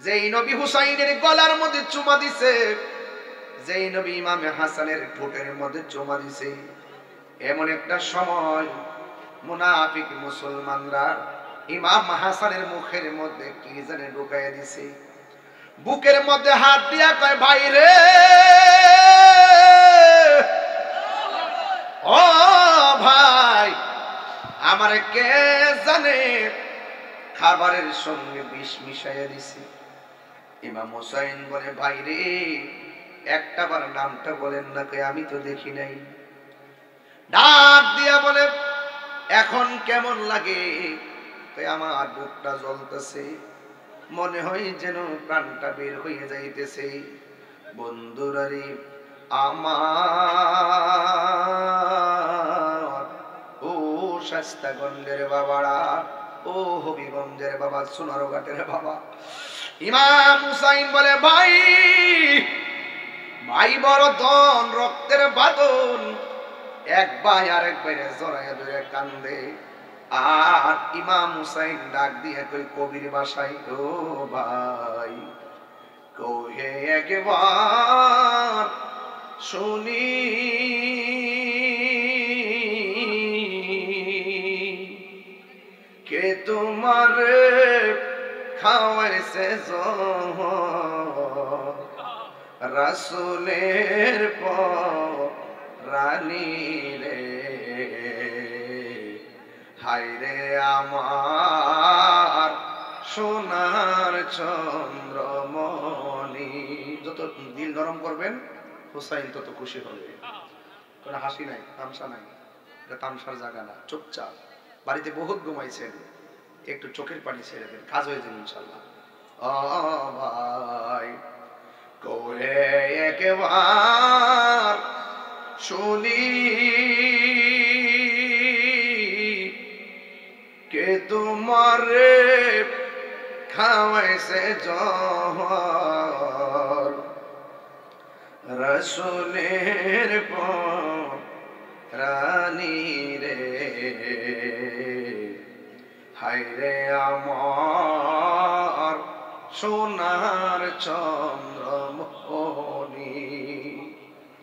যেই নবী হুসাইনের গলার মধ্যে চুমা দিছে, যেই নবী ইমামে হাসানের ঠোঁটের মধ্যে চুমা দিছে, এমন একটা সময় মুনাফিক মুসলমানরা ইমাম হাসানের মুখের মধ্যে কি জানে ঢুকাইয়া দিছে। বুকের মধ্যে হাত দিয়া কয়, ভাই রে, ও ভাই, আমার কে জানে খাবারের সঙ্গে বিষ মিশাইয়া দিছে। ইমাম হুসাইন বলে, ভাই রে, একটাবার নামটা বলেন না। কে আমি তো দেখি নাই। ডাক দিয়া বলে, এখন কেমন লাগে? আমার বুকটা জ্বলতেছে, মনে হয় যেন প্রাণটা বের হয়ে যাইতেছে। বন্ধুরা রে আমার, ও শাস্তাগঞ্জের বাবারা, ও হবিগঞ্জের বাবা, সোনারঘাটের বাবা, ইমাম হুসাইন বলে, ভাই, ভাই বড় ধন, রক্তের বাঁধন। এক ভাই আরেক ভাইরে জড়াইয়া ধরে কান্দে। আর ইমাম হুসাইন ডাক দিয়ে কই কবির ভাষায়, ও ভাই, কহে একবার শুনি, কে তোমার খাওয়াইছে রাসূলের রানী রে, হায় রে আমার সোনার চন্দ্রমণি। যত দিল নরম করবেন হুসাইন তত খুশি হবে। কোনো হাসি নাই, তামসা নাই, এটা তামসার জায়গা না। চুপচাপ, বাড়িতে বহুত ঘুমাইছেন, একটু চোখের পানি ছেড়ে দেন, কাজ হয়ে যাবে ইনশাল্লাহ। ও ভাই, কোরে একবার শুনি, কে তোমার খাওয়াইছে জহর রাসূলের রানী রে, হায় রে আমার সোনার চন্দ্রমণি।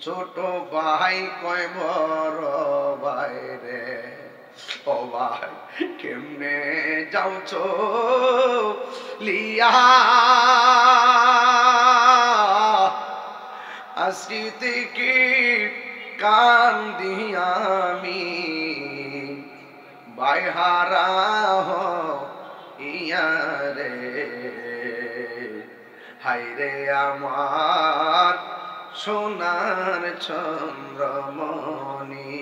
ছোট ভাই কয় বড় ভাই রে, ও ভাই, কেমনে যাওছ লিয়া আজকে থেকে কান্দি আমি, ভাই হারা ইয়া রে, হায় রে আমার সোনার চন্দ্রমণি,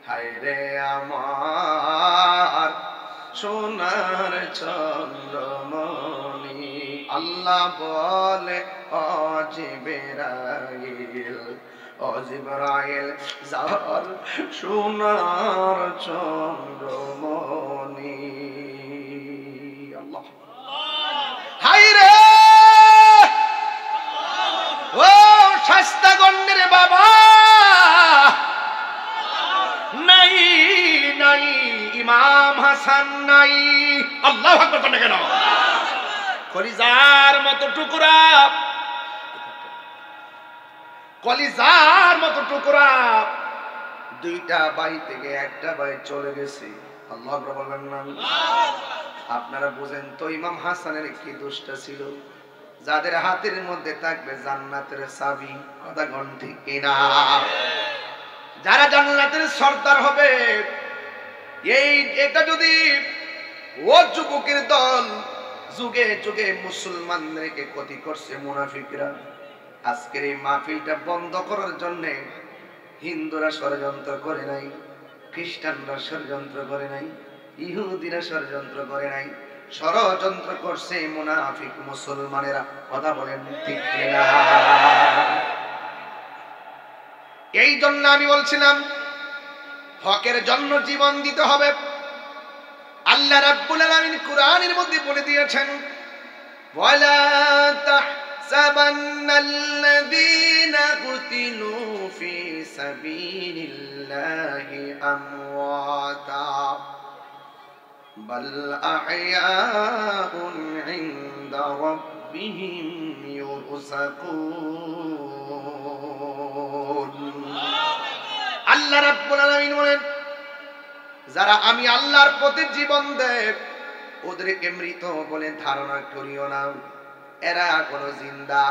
হায় রে আমার সোনার চন্দ্রমণি। আল্লাহ বলে, ও জিবরাইল, ও জিবরাইল, যার সোনার চন্দ্রমণি। আল্লাহ, হায় রে, ও শাস্তাগঞ্জের বাবা, নাই নাই ইমাম হাসান নাই। আল্লাহু আকবার বলেন কেন? কলিজার মতো টুকরা, কলিজার মতো টুকরা, দুইটা ভাই থেকে একটা ভাই চলে গেছে। আল্লাহু আকবার বলবেন না? আপনারা বুঝেন তো ইমাম হাসানের কি দোষটা ছিল? যাদের হাতের মধ্যে থাকবে জান্নাতের চাবি, কথা কোন ঠিক কিনা? যারা জান্নাতের সর্দার হবে, এটা যদি ও যুবকের দল যুগে যুগে মুসলমানদেরকে ক্ষতি করছে মুনাফিকরা, আজকের এই মাহফিলটা বন্ধ করার জন্য হিন্দুরা ষড়যন্ত্র করে নাই, খ্রিস্টানরা ষড়যন্ত্র করে নাই, ইহুদিরা ষড়যন্ত্র করে নাই, ষড়যন্ত্র করছে মুনাফিক মুসলমানেরা। কথা বলেন ঠিক কিনা? এই জন্য আমি বলছিলাম হকের জন্য জীবন দিতে হবে। আল্লাহ রাব্বুল আলামিন কুরআনের মধ্যে বলে দিয়েছেন, ওয়ালা তাহসাবান্নাল্লাযীনা কুতিলু ফি সাবিলিল্লাহি আমওয়াতা বাল আহইয়াউন ইনদা ربهم يرزقون আল্লাহ রাব্বুল আলামিন বলেন যারা আমি আল্লাহর পথে জীবন দেয় ওদেরকে মৃত বলে ধারণা করিও না এরা কোনো জিন্দা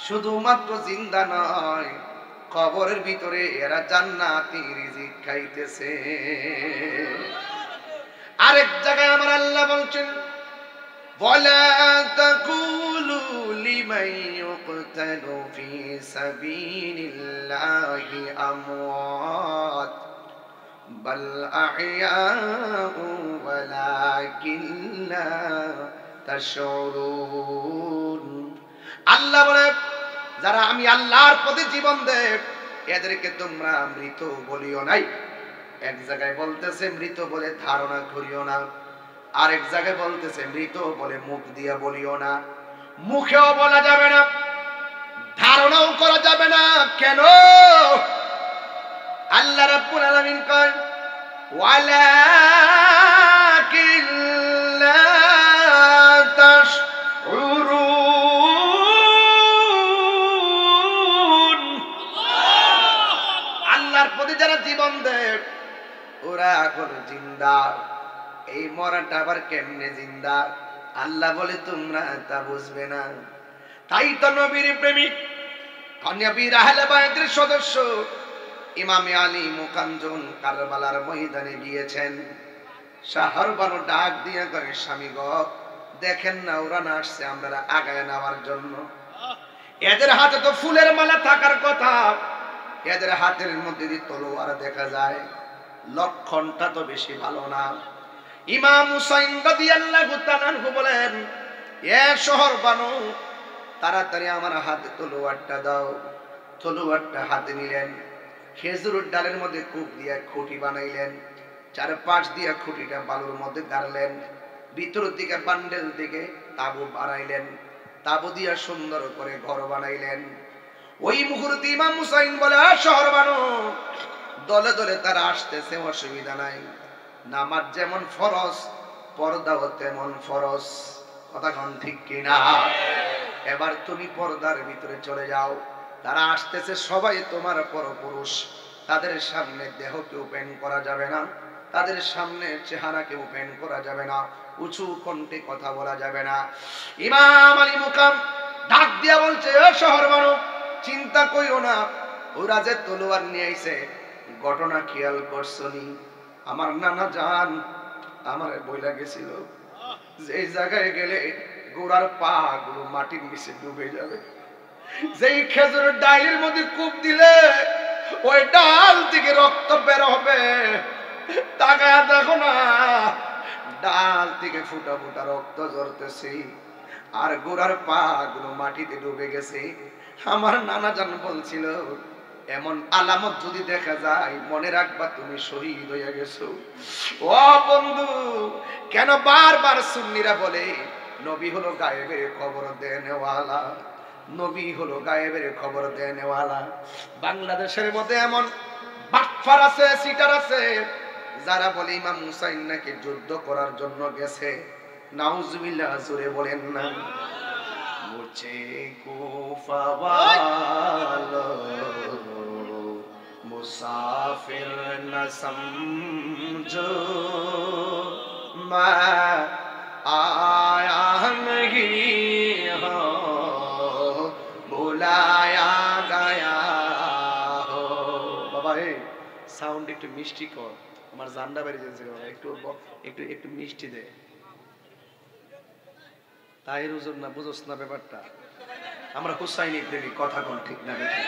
শুধুমাত্র জিন্দা নয় কবরের ভিতরে এরা জান্নাতি রিজিক খাইতেছে আরেক জায়গায় আমার আল্লাহ বলছেন ওয়ালা তাকুলু লিমান ইউকতালু ফি সাবিলিল্লাহি আমওয়াত বাল আহইয়াউ ওয়ালাকিন লা তাশউরুন আল্লাহ বলে যারা আমি আল্লাহর পথে জীবন দেয় এদেরকে তোমরা মৃত বলিও নাই এক জায়গায় বলতেছে মৃত বলে ধারণা করিও না আরেক জায়গায় বলতেছে মৃত বলে মুখ দিয়া বলিও না মুখেও বলা যাবে না ধারণাও করা যাবে না কেন আল্লাহ রাব্বুল আলামিন কয় ওয়ালাকিন লা তাশউরুন আল্লাহর পথে যারা জীবন দেয় ওরা এখন জিন্দা এই মরাটা আবার কেমনে জিন্দা আল্লাহ বলে তোমরা তা বুঝবে না তাই তো নবীর প্রেমিক নবীর আহলে বায়তের সদস্য ইমামে আলী মুকাঞ্জন কারবালার ময়দানে গিয়েছেন শাহর বানু ডাক দিয়ে কয় স্বামী গো দেখেন না ওরা না আসছে আমরা আগায় নেওয়ার জন্য এদের হাতে তো ফুলের মালা থাকার কথা এদের হাতের মধ্যে দিয়ে তলোয়ার দেখা যায় লক্ষণটা তো বেশি ভালো না ইমাম হুসাইন রাদিয়াল্লাহু তাআলা আনহু বলেন এ শহর বানু তাড়াতাড়ি আমার হাতে তলোয়ারটা দাও তলোয়ারটা হাতে নিলেন খেজুরের ডালের মধ্যে কূপ দিয়ে খুঁটি বানাইলেন চারপাশ দিয়ে খুঁটিটা বালুর মধ্যে গাড়লেন ভিতরের দিকে বান্ডেল দিকে তাবু বানাইলেন তাবু দিয়া সুন্দর করে ঘর বানাইলেন ওই মুহূর্তে ইমাম হুসাইন বলে শহর বানু দলে দলে তারা আসতেছে অসুবিধা নাই নামাজ যেমন ফরজ পর্দাও তেমন ফরজ কথা কোন ঠিক কিনা এবার তুমি পর্দার ভিতরে চলে যাও তারা আসতেছে সবাই তোমার পরপুরুষ তাদের সামনে দেহকে ওপেন করা যাবে না তাদের সামনে চেহারাকে ওপেন করা যাবে না উঁচু কণ্ঠে কথা বলা যাবে না ইমাম আলী মুকাম ডাক দিয়া বলছে ও শহর মানুষ চিন্তা কইও না ওরা যে তলোয়ার নিয়ে আইছে ঘটনা খেয়াল করছনি আমার নানা জান আমার বইলা গেছিল যে জায়গায় গেলে গোড়ার পা গুলো মাটির নিচে ডুবে যাবে যেই খেজুরের ডালের মধ্যে কূপ দিলে ওই ডাল থেকে রক্ত বের হবে তাকায়া দেখো না ডাল থেকে ফুটা ফুটা রক্ত ঝরতেছে আর গোড়ার পা গুলো মাটিতে ডুবে গেছে আমার নানা জান বলছিল এমন আলামত যদি দেখা যায় মনে রাখবা তুমি শহীদ হয়ে গেছো ও বন্ধু কেন বারবার সুন্নিরা বলে নবী হলো গায়েবের খবর দেনেওয়ালা নবী হলো গায়েবের খবর দেনেওয়ালা বাংলাদেশের মধ্যে এমন বাটফার আছে সিটার আছে যারা বলে ইমাম হুসাইন নাকি যুদ্ধ করার জন্য গেছে নাউজুবিল্লাহ জোরে বলেন না মুঝে কুফা ওয়ালো मुसाफिर न समझो मैं आया नहीं हो बुलाया गया हो बाबा ए साउंड একটু মিষ্টি কর আমার জানডা বেরিয়ে যাচ্ছে একটু একটু একটু মিষ্টি দে তাই হুজুর না বুঝছ না ব্যাপারটা আমরা হুসাইনি প্রেমিক কথা কোন ঠিক না বেশি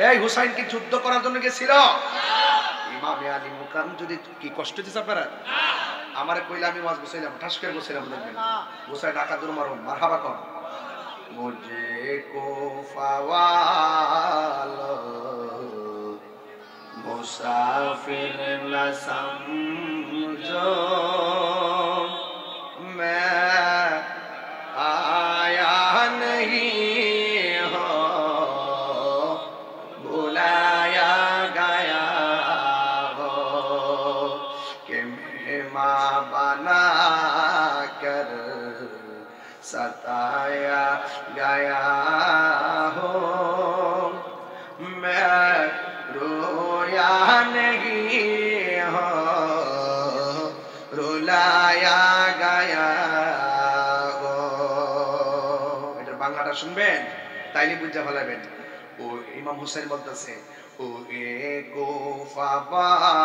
এই হুসাইন কি যুদ্ধ করার জন্য গেছিল ইমাম আলী মুকাম যদি কি কষ্ট দিছে আপনারা আমারে কইলে আমি ওয়াজ বসাইলাম ঠাস করে বসাইলাম দেখবেন বসাই ঢাকা দূর মারো মারহাবা কর মুঝে কোফা ওয়ালো মুসাফির না সমঝো मैं आया नहीं सताया गया हो मैं रोया नहीं हो रुलाया गया हो। এটার বাংলাটা শুনবেন তাইলে বুঝতে পারবেন। ও ইমাম হোসেন বলতেছে ও এ কুফাবাসী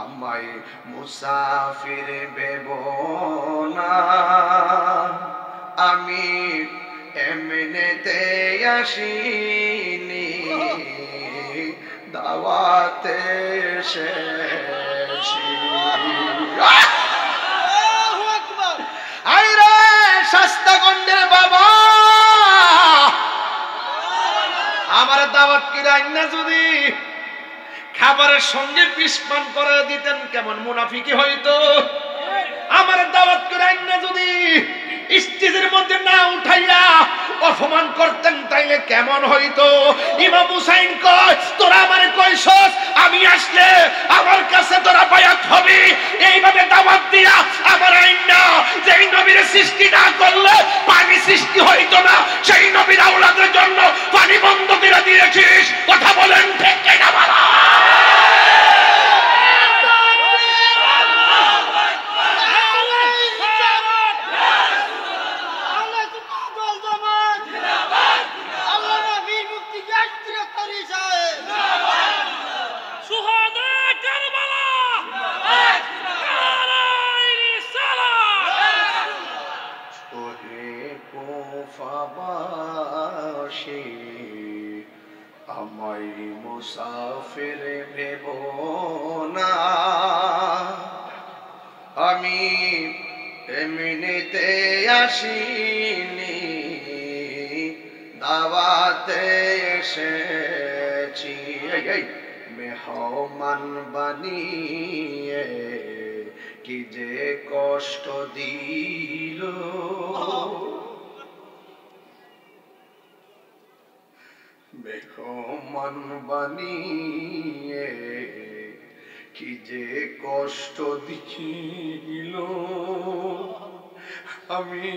আমায় মুসাফির ভেবো না, আমি এমনিতে আসিনি দাওয়াতে এসেছি। আইরে শাস্তাগঞ্জের বাবা আমার দাওয়াত কি রান্না যদি খাবারের সঙ্গে বিষ পান করে দিতেন কেমন মুনাফিকি হইতো। আমার দাওয়াত করে রান্না যদি স্টেজের মধ্যে না উঠাইয়া অপমান করতেন তাইলে কেমন হইতো। ইমাম হুসাইন কয় তোরা আমারে কইছস আমি আসলে আমার কাছে তোরা বায়াত হবি, এইভাবে দাওয়াত দিয়া আমার আইনা যেই নবীর সৃষ্টি না করলে পানি সৃষ্টি হইতো না, সেই নবীর আওলাদের জন্য পানি বন্ধ করে দিয়েছিস। কথা বলেন ঠিক কিনা বলো। আমায় মুসাফির ভেবো না, আমি এমনিতে আসিনি দাওয়াতে এসেছি। মেহমান বানিয়ে কি যে কষ্ট দিল, মেহমান বানিয়ে কি যে কষ্ট দিল, আমি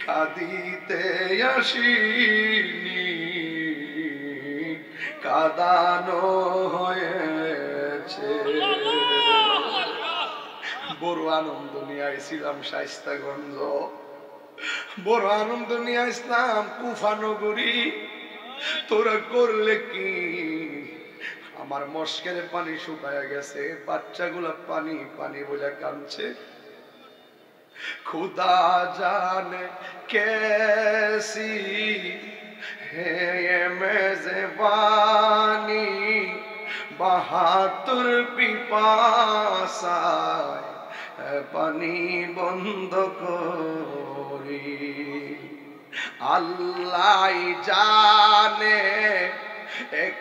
কাঁদিতে আসিনি কাঁদানো হয়েছে। বড় আনন্দ নিয়ে আইছিলাম শায়েস্তাগঞ্জ, বড় আনন্দ নিয়ে আসলাম কুফা নগরী। তোরা করলে কি? আমার মস্কের পানি শুকায়া গেছে, বাচ্চাগুলা পানি পানি বলে কাঁদছে। खुदा जाने कैसी है ये मेज़बानी, बहादुर पिपासाय पानी बंद करी। अल्लाह जाने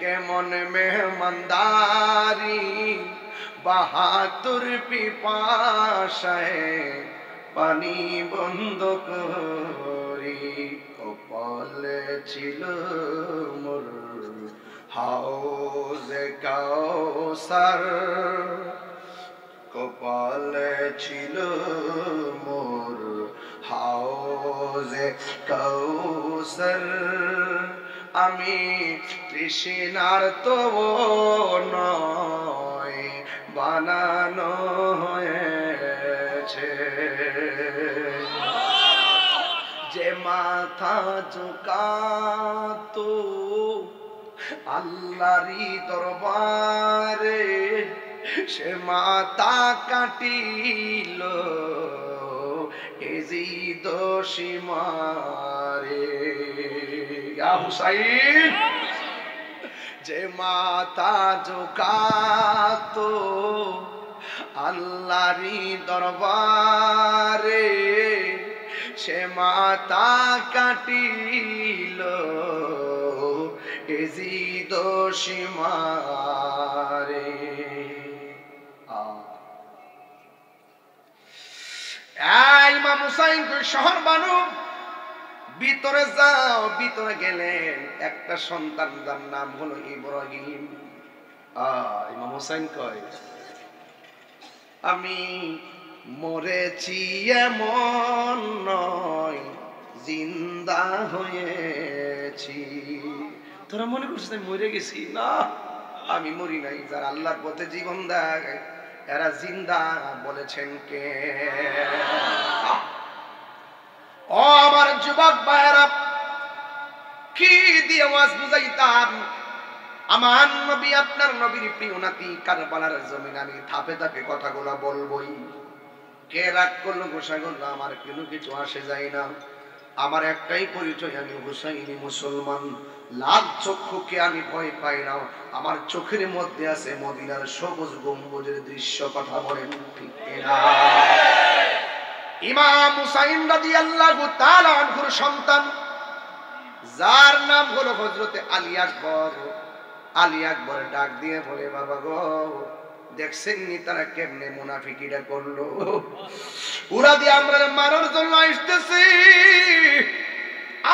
কেমন মেহমানদারি, বাহাদুর পিপাসায় পানি বন্ধ করি। কপালে ছিল মোর হাউজে কাউসার, কপালে ছিল মোর হাউজে কাউসার। আমি তৃষ্ণার তো নয় বানানো হয়েছে। যে মাথা ঝুঁকাতো আল্লাহরই দরবারে, সে মাথা কাটিল এজিদ সীমারে। ইয়া হুসাইন, যে মাথা ঝুঁকাতো আল্লাহরই দরবারে, সে মাথা কাটিল এজিদ সীমারে। ইমাম হুসাইন শহর বানু, ভিতরে যাও। ভিতরে গেলেন, একটা সন্তান যার নাম হলো ইব্রাহিম। ইমাম হুসাইন কয় আমি মরেছি এমন নয়, জিন্দা হয়েছি। তোরা মনে করছিস আমি মরে গেছি? না, আমি মরি নাই। যারা আল্লাহর পথে জীবন দেয় এরা জিন্দা বলেছেন কে? ও আমার যুবক ভাইরা, কি দিয়ে ওয়াজ বুঝাইতাম? আমার নবী আপনার নবীর প্রিয় নাতি কারবালার জমিন আমি ধাপে ধাপে কথাগুলো বলবই। কে রাগ করলো গোসা করলো আমার কোনো কিছু আসে যায় না। আমার একটাই পরিচয়, আমি হুসাইনি মুসলমান। লাল চক্ষুকে আমি ভয় পাই না। আমার চোখের মধ্যে আছে মদিনার সবুজ গম্বুজের দৃশ্য। কথা বলেন ঠিক কিনা? ইমাম হুসাইন রাদিয়াল্লাহু তাআলা আনহুর সন্তান, যার নাম হলো হযরতে আলী আকবর। আলী আকবর ডাক দিয়ে বলে, বাবা গো, দেখছেন নি তারা কেমনে মুনাফিকিটা করলো? ওরা দিয়ে আমরা মারার জন্য আসতেছি।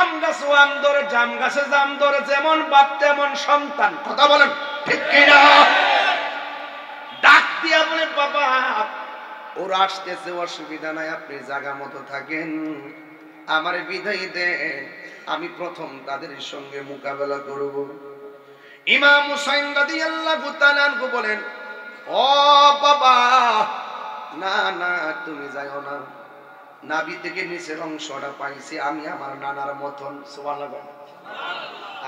আম গাছ আম ধরে, জাম গাছে জাম ধরে, যেমন বাপ তেমন সন্তান। কথা বলেন ঠিক কিনা? ডাক দিয়া বলে, বাবা ওরা আসতেছে, অসুবিধা নাই, আপনি জায়গা মতো থাকেন, আমার বিদায় দেন, আমি প্রথম তাদের সঙ্গে মোকাবেলা করব। ইমাম হুসাইন রাদিয়াল্লাহু তাআলা আনহু বলেন, ও বাবা, না না, তুমি যাও না। নাভি থেকে নিচের অংশটা পাইছি আমি আমার নানার মতন। সুবহানাল্লাহ।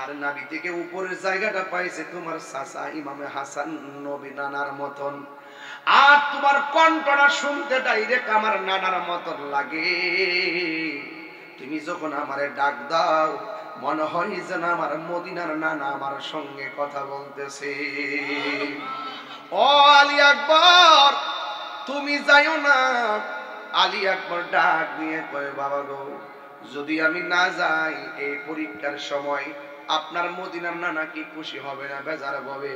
আর নাভি থেকে উপরের জায়গাটা পাইছে তোমার চাচা ইমামে হাসান নবী নানার মতন। আর তোমার কণ্ঠটা শুনতে ডাইরেক্ট আমার নানার মতন লাগে। তুমি যখন আমারে ডাক দাও মনে হয় যেন আমার মদিনার নানা আমার সঙ্গে কথা বলতেছে। ও আলী আকবর, তুমি যাইও না। আলী আকবর ডাক দিয়ে কয়, বাবা গো, যদি আমি না যাই এই পরীক্ষার সময় আপনার মদিনার নানা কি খুশি হবে না বেজার হবে?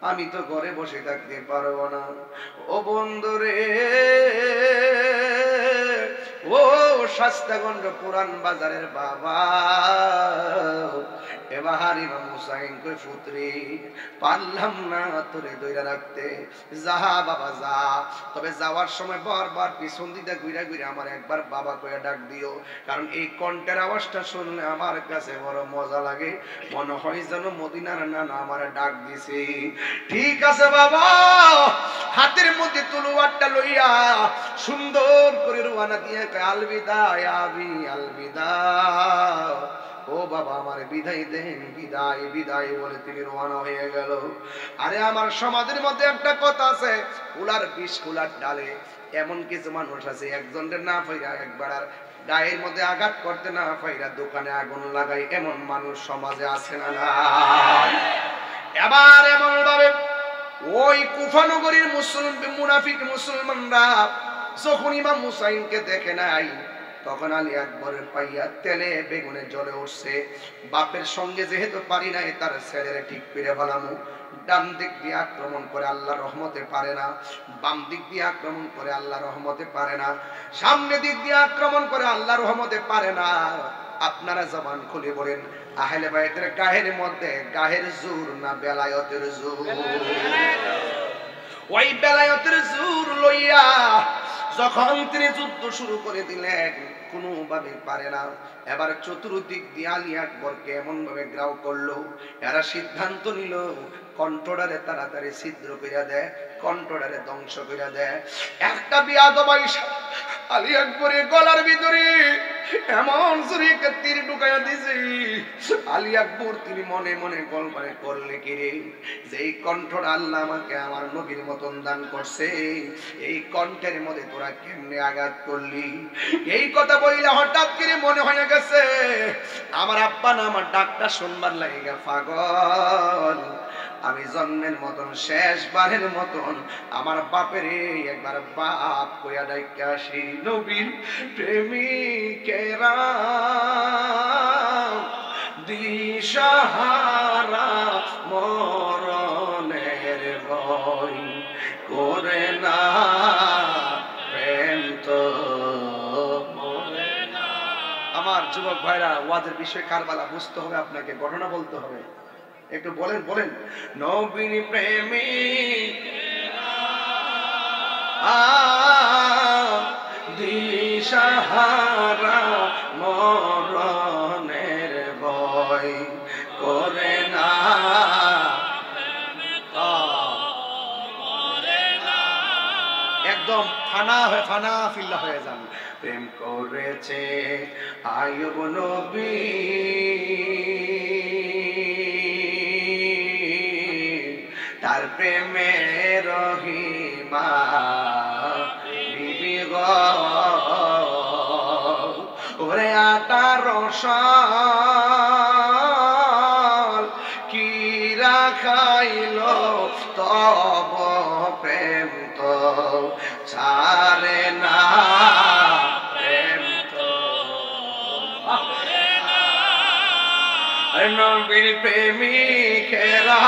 আমি তো ঘরে বসে থাকতে পারবো না। ও বন্ধুরে, ও শাস্তাগঞ্জ পুরান বাজারের বাবা, এবার ইমাম হুসাইন কই, পুত্রী পারলাম না তোরে ধইরা রাখতে, যা বাবা যা। তবে যাওয়ার সময় বারবার পিছন দিকে ঘুরে ঘুরে আমার একবার বাবা কইয়া ডাক দিও, কারণ এই কণ্ঠের আওয়াজটা শুনলে আমার কাছে বড় মজা লাগে, মনে হয় যেন মদিনার নানা আমার ডাক দিছে। ঠিক আছে বাবা। হাতের মধ্যে তলোয়ারটা লইয়া সুন্দর করে রওনা দিয়ে আলবিদা আবি আলবিদা, ও বাবা আমার বিদায় দেন, বিদায় বিদায় বলে তিনি রওনা হয়ে গেল। আরে আমার সমাজের মধ্যে একটা কথা আছে, কুলার বিষ কুলার ডালে। এমন কিছু মানুষ আছে একজনের না পাইরা একবার আর গায়ের মধ্যে আঘাত করতে না পাইরা দোকানে আগুন লাগাই, এমন মানুষ সমাজে আছে না? এবার এমন ভাবে ওই কুফা নগরীর মুনাফিক মুসলমানরা যখন ইমাম হুসাইনকে দেখে নাই, তখন আলী আকবরের পাইয়া তেলে বেগুনে জ্বলে উঠছে। বাপের সঙ্গে যেহেতু পারি নাই, তার ছেলেরে ঠিক করে ফেলামু। ডান দিক দিয়ে আক্রমণ করে আল্লাহ রহমতে পারে না, বাম দিক দিয়ে আক্রমণ করে আল্লাহ রহমতে পারে না, সামনে দিক দিয়ে আক্রমণ করে আল্লাহ রহমতে পারে না। আপনারা জবান খুলে বলেন, আহলে বাইতের গায়ের মধ্যে গায়ের জোর না বেলায়েতের জোর? ওই বেলায়েতের জোর লইয়া যখন তিনি যুদ্ধ শুরু করে দিলেন, কোনোভাবে পারে না। এবার চতুর্দিক দিয়ে আলী আকবরকে এমন ভাবে গ্রাও করলো, এরা সিদ্ধান্ত নিল কণ্ঠটারে তাড়াতাড়ি ছিদ্র কইরা দেয়, কণ্ঠটারে ধ্বংস কইরা দেয়। একটা বিয়াদব আলী আকবরের গলার ভিতরে এমন জোরে তীর ঢুকাইয়া দিছে। আলী আকবর তিনি মনে মনে কল্পনা করলে কি রে, যে এই কণ্ঠটা আল্লাহ আমাকে আমার নবীর মতন দান করছে, এই কণ্ঠের মধ্যে তোরা কেমনে আঘাত করলি? এই কথা বইলা হঠাৎ করে মনে হয়ে গেছে আমার আব্বা না আমার ডাকটা শুনবার লাগে পাগল। আমি জন্মের মতন শেষবারের মতন আমার বাপের একবার বাপ কইয়া ডাইকে আসি। নবীর প্রেমিকেরা দিশাহারা মরণের ভয় করে না, প্রেম তো মরে না। আমার যুবক ভাইরা, ওয়াজের বিষয় কারবালা বুঝতে হবে, আপনাকে ঘটনা বলতে হবে। একটু বলেন বলেন, নবীর প্রেমিক দিশাহারা মরণের ভয় করে না একদম ফানা ফিল্লা হয়ে যান। প্রেম করেছে আইয়ুব নবী তার প্রেমে রহিমা বিবি গো ওরে 18 সাল কি রাখাইল তব প্রেম তো ছাড়ে না প্রেম তো নবীর প্রেমিকেরা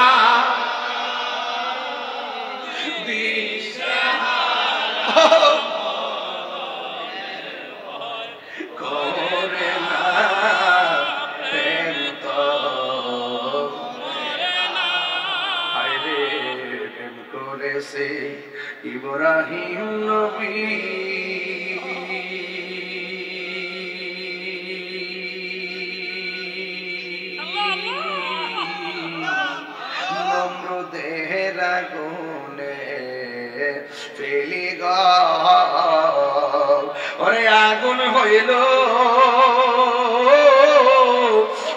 করে না প্রেম তো আরে প্রেম করেছে ইব্রাহিম নবী নমরুদের আগুনে ফেলি গো ওরে আগুন হইল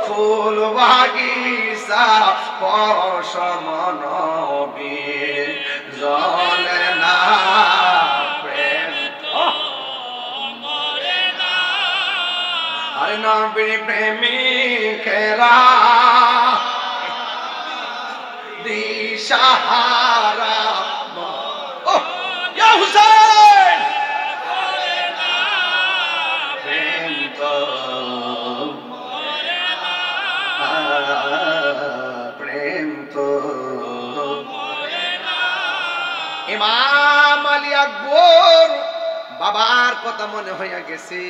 ফুল বাগিচা পশম নবীর জলে না প্রেম আরে নবীর প্রেমিকেরা দিশাহারা ইয়া হুসেন প্রেম তো প্রেম তো ইমাম আলী আকবর বাবার কথা মনে হইয়া গেছে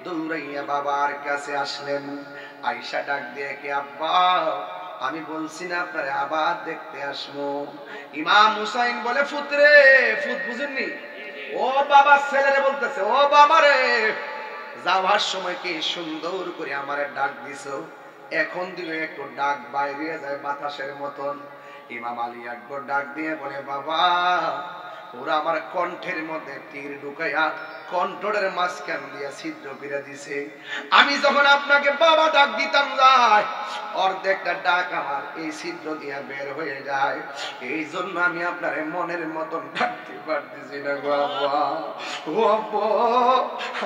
দৌড়াইয়া বাবার কাছে আসলেন আয়েশা ডাক দিয়ে কে আব্বা আমি বলছি না আপনারে আবার দেখতে আসবো ইমাম হুসাইন বলে ফুতরে ফুত বুঝেননি ও বাবা ছেলেরে বলতেছে ও বাবা রে যাওয়ার সময় কি সুন্দর করে আমারে ডাক দিছো এখন দিলে একটু ডাক বাইরে যায় বাতাসের মতন ইমাম আলী আকবর ডাক দিয়ে বলে বাবা ওরা আমার কণ্ঠের মধ্যে তীর ঢুকাইয়া কণ্ঠের মাঝখান দিয়া ছিদ্র করে দিছে আমি যখন আপনাকে বাবা ডাক দিতাম যায় অর্ধেকটা ডাক আমার এই ছিদ্র দিয়া বের হয়ে যায় এই জন্য আমি আপনার মনের মতন ডাকতে পারতেছি না গো আব্বা ও আব্বা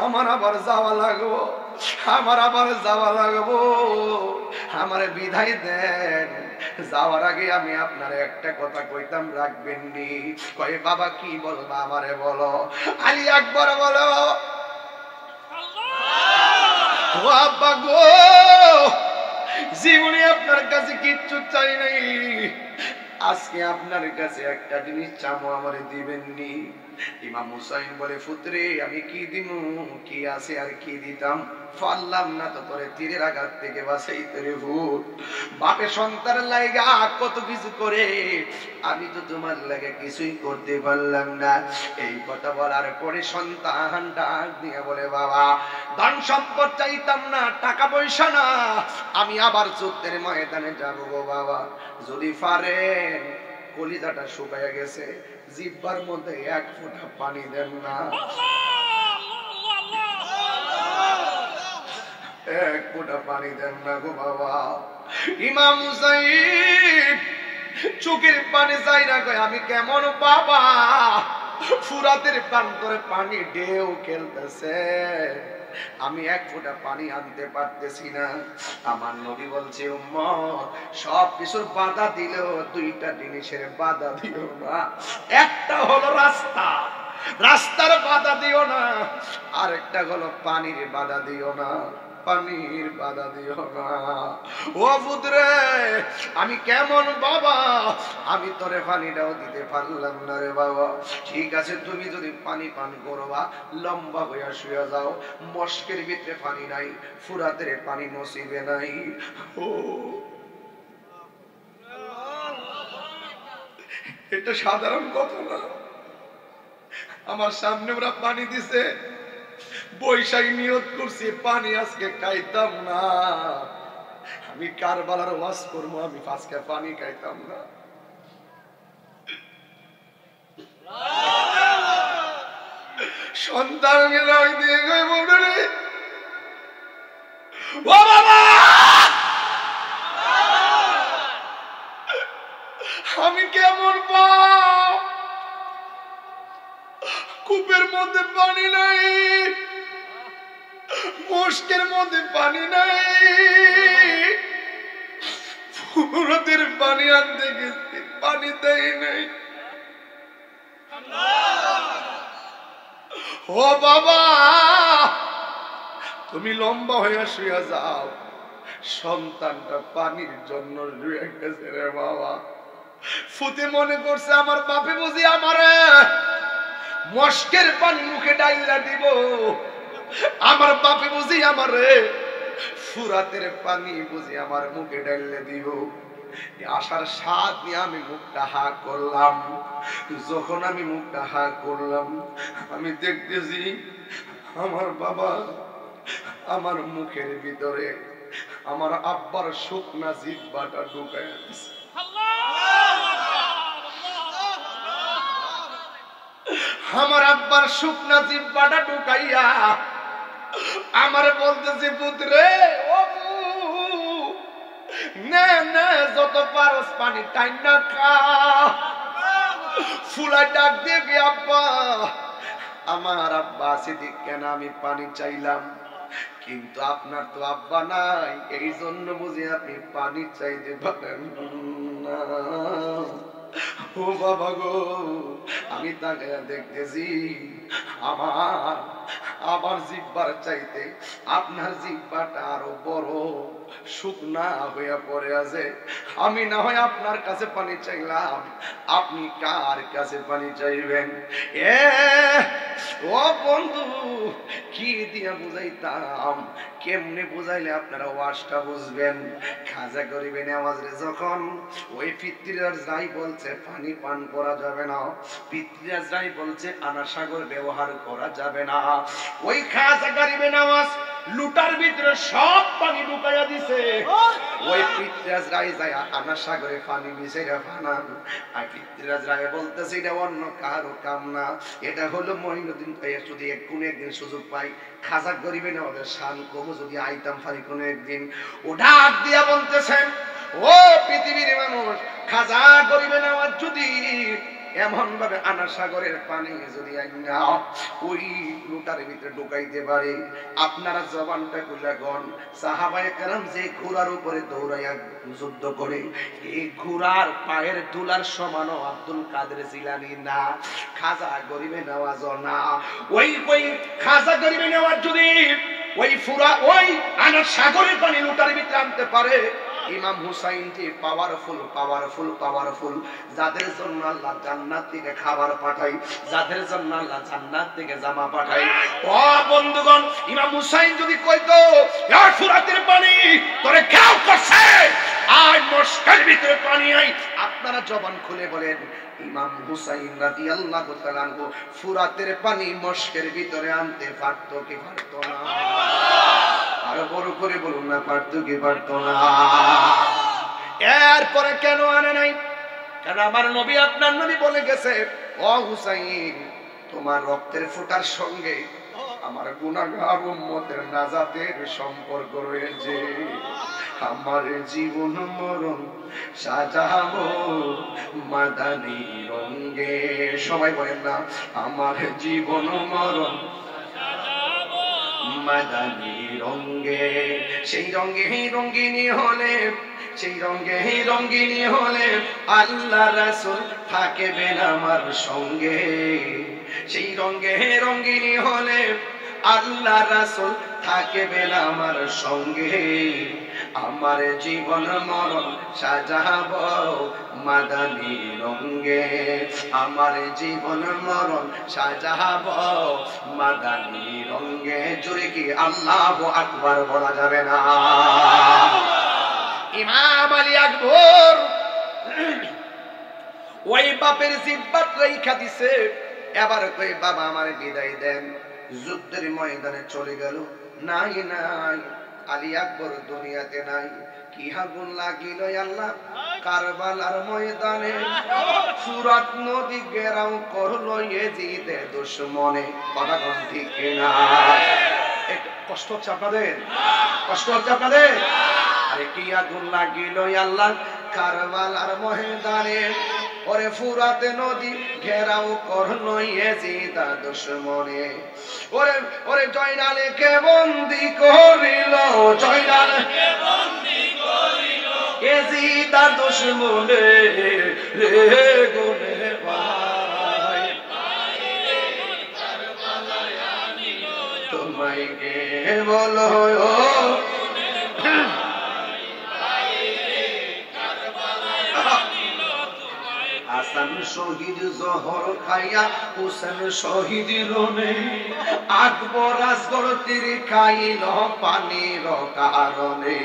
আমার আবার যাওয়া লাগবো আমার বিদায় দেন যাওয়ার আগে আমি আপনার একটা কথা কইতাম রাখবেন নি কয় বাবা কি বলবা আমারে বলো আলী আকবর বলো ও আব্বা গো জীবনে আপনার কাছে কিচ্ছু চাই নাই আজকে আপনার কাছে একটা জিনিস চামো আমারে দিবেন নি ইমাম হুসাইন বলে ফুতরে আমি কি দিমু কি আছে আর কি দিতাম পারলাম না তো তোরে তীরের আঘাত থেকে বাঁচাইতে রে ভূত বাপে সন্তানের লাগা কত কিছু করে আমি তো তোমার লাগে কিছুই করতে পারলাম না এই কথা বলার পরে সন্তান ডাক দিয়ে বলে বাবা ধন সম্পদ চাইতাম না টাকা পয়সা না আমি আবার যুদ্ধের ময়দানে যাবো গো বাবা যদি পারেন কলিজাটা শুকায় গেছে জিহ্বার মধ্যে এক ফোঁটা পানি দেন না এক ফোঁটা পানি দেন না গো বাবা ইমাম হুসাইন চোখের পানি চাই না কয় আমি কেমন বাবা ফুরাতের প্রান্তরে পানি ঢেউ খেলতেছে আমি এক ফোঁটা পানি আনতে পারতেছি না আমার নবী বলছে উম্মত সব কিছুর বাধা দিলেও দুইটা জিনিসের বাধা দিও না একটা হলো রাস্তার বাধা দিও না আরেকটা হলো পানির বাধা দিও না পানির বাধা দিও না ও পুত্রে আমি কেমন বাবা আমি তোরে পানিটাও দিতে পারলাম না রে বাবা ঠিক আছে তুমি যদি পানি পান করবা লম্বা হইয়া শুয়ে যাও মস্কের ভিতরে পানি নাই ফুরাতের পানি নসিবে নাই ও এটা সাধারণ কথা না আমার সামনে ওরা পানি দিছে, বৈশাখ নিয়ত করছি পানি আজকে খাইতাম না, আমি কারবালার ওয়াজ করবো, আমি আজকে পানি খাইতাম না। সন্তানকে রাখ দিয়ে গই বলে, ও বাবা আমি কেমন পাপ, কূপের মধ্যে পানি নাই, মস্কের মধ্যে পানি নাই, ফুরতের পানি আনতে গেছি পানি দেয় নাই। ও বাবা তুমি লম্বা হয়ে শুয়ে যাও, সন্তানটা পানির জন্য রুয়ে গেছে রে বাবা। ফুতে মনে করছে আমার বাপে বুঝি আমারে মস্কের পানি মুখে ডাইলা দিব, আমার বাপে বুঝি আমারে ফুরাতের পানি বুঝি আমার মুখে ডাইলা দিব। আশার স্বাদ নিয়ে আমি মুখটা হা করলাম। যখন আমি মুখটা হা করলাম, আমি দেখতেছি আমার বাবা আমার মুখের ভিতরে আমার আব্বার শুকনা জিহ্বাটা ঢুকায় দিছে। আমার আব্বার শুকনা জিহ্বাটা ঢুকাইয়া আমার বলতেছে পুত্রে ও না না যত পারস পানি টাইম না খা। ফুলা ডাক দিয়ে আব্বা, আমার আব্বা আছে দিক কেন আমি পানি চাইলাম, কিন্তু আপনার তো আব্বা নাই, এই জন্য বুঝি আপনি পানি চাইতে পারেন না। ও বাবা গো, আমি তাকে দেখতেছি আমার জিহ্বার চাইতে আপনার জিহ্বাটা আরো বড় শুকনা হইয়া পড়ে আছে। আমি না হয় আপনার কাছে পানি চাইলাম, আপনি কার কাছে পানি চাইবেন? ও বন্ধু কি দিয়া বুঝাইতাম, কেমনে বুঝাইলে আপনারা ওয়াজটা বুঝবেন? খাজা গরিবে নেওয়াজরে যখন ওই পিতৃরাজ রাই বলছে পানি পান করা যাবে না, পিতৃরাজ রাই বলছে আনা সাগর ব্যবহার করা যাবে না, ওই খাজা গরিবে নেওয়াজ লুটার ভিতরে সব পানি ঢুকাইয়া দিছে। ওই পিতৃরাজ রায় যায় আনা সাগরে পানি মিশাইয়া বানান, আর পিতৃরাজ রায় বলতেছে এটা অন্য কারো কাম না, এটা হলো মঈনুদ্দিন ভাইয়া যদি কোনো একদিন সুযোগ পাই খাজা গরিবে নেওয়াজের শান কমু যদি আইতাম পারি কোনো একদিন। ও ডাক দিয়া বলতেছেন ও পৃথিবীর মানুষ, খাজা গরিবে নেওয়াজ যদি এমন ভাবে আনা সাগরের পানি যদি ওই লুটার ভিতরে ঢুকাইতে পারে, আপনারা জবানটা খুলে গন সাহাবায়ে কেরাম যে ঘোড়ার উপরে দৌড়াইয়া যুদ্ধ করে, এই ঘোড়ার পায়ের ধুলার সমানও আব্দুল কাদের জিলানী না, খাজা গরিবে নেওয়াজ না। ওই খাজা গরিবে নেওয়াজ যদি ওই আনা সাগরের পানি লুটার ভিতরে আনতে পারে, ইমাম হুসাইন যে পাওয়ারফুল, যাদের জন্য আল্লাহ জান্নাত থেকে খাবার পাঠাই, যাদের জন্য আল্লাহ জান্নাত থেকে জামা পাঠাই। ও বন্ধুগণ, ইমাম হুসাইন যদি কইতো আর ফুরাতের পানি তোরে কেউ করছে, আর মস্কের ভিতরে পানি আই, আপনারা জবান খুলে বলেন ইমাম হুসাইন রাদিয়াল্লাহু তাআলা আনহু ফুরাতের পানি মস্কের ভিতরে আনতে পারতো কি পারতো না? আরো বড় করে বলুন না, পারতো কি পারতো না? এরপরে কেন আনে নাই? কারণ আমার নবী আপনার নবী বলে গেছে ও হুসাইন তোমার রক্তের ফোঁটার সঙ্গে আমার গুনাহগার উম্মতের নাজাতের সম্পর্ক রয়েছে। আমার জীবন মরণ সাজাবো মাদানী রঙে, সবাই বলেন না আমার জীবন মরণ মাদানী রঙে, সেই রঙে রঙ্গিনী হলে, সেই রঙে রঙ্গিনী হলে আল্লাহ রাসূল থাকবেন আমার সঙ্গে, সেই রঙে রঙ্গিনী হলে আল্লাহ রাসূল থাকবেন আমার সঙ্গে। আমার জীবন মরণ সাজাবো মাদানী রঙে, আমার জীবন মরণ সাজাবো মাদানী রঙে। জোরে কি আল্লাহু আকবার বলা যাবে না? ইমাম আলী আকবর ওই বাপের জিহ্বা রেখা দিছে, এবার কই বাবা আমার বিদায় দেন। যুদ্ধের ময়দানে চলে গেল। নাই নাই, আলী আকবর দুনিয়াতে নাই। কি আগুন লাগিল আল্লাহ কারবালার ময়দানে, ফুরাত নদী ঘেরাও করলো ইয়াজিদের দুশমনে। কথা কোন ঠিক কিনা? কষ্ট হচ্ছে আপনাদের? কষ্ট হচ্ছে আপনাদের? আরে কি আগুন লাগিল আল্লাহ কারবালার ময়দানে, ওরে ফুরাত নদী ঘেরাও করলো ইয়াজিদের দুশমনে। ওরে ওরে জয়নালকে বন্দী করিল, জয়নালকে বন্দী করিল ইয়াজিদের দুশমনে রে গুনে ভাই। তোমায় কে বলো হাসান শহীদ জহর খাইয়া হুসেন শহীদ রনে, আকবর আসগর তীর খাইল পানির কারণে।